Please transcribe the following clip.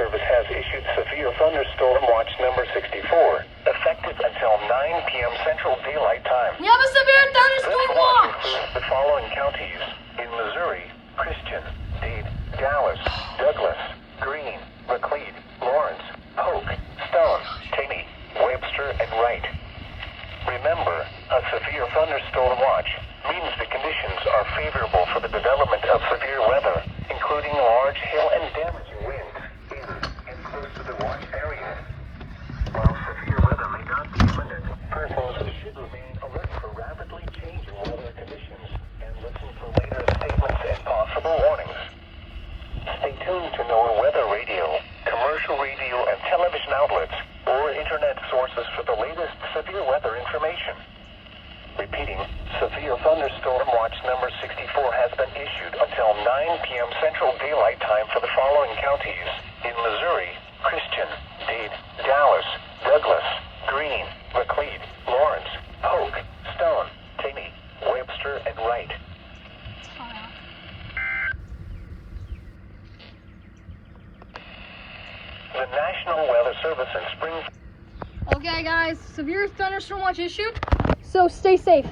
Service has issued severe thunderstorm watch number 64, effective until 9 p.m. Central Daylight Time. We have a severe thunderstorm This watch watch! includes the following counties in Missouri: Christian, Dade, Dallas, Douglas, Greene, McLeod, Lawrence, Polk, Stone, Taney, Webster, and Wright. Remember, a severe thunderstorm watch means the conditions are favorable for the development of severe weather, including large hail and damaging winds in and close to the watch area. While severe weather may not be imminent, persons should remain alert for rapidly changing weather conditions and listen for later statements and possible warnings. Stay tuned to NOAA weather radio, commercial radio and television outlets, or internet sources for the latest severe weather information. Repeating, severe thunderstorm watch number 64 has been issued until 9 p.m. Central Daylight Time for the following counties in Missouri: Christian, Dade, Dallas, Douglas, Greene, McLeod, Lawrence, Polk, Stone, Taney, Webster, and Wright. The National Weather Service in Springfield. Okay guys, severe thunderstorm watch issued, so stay safe.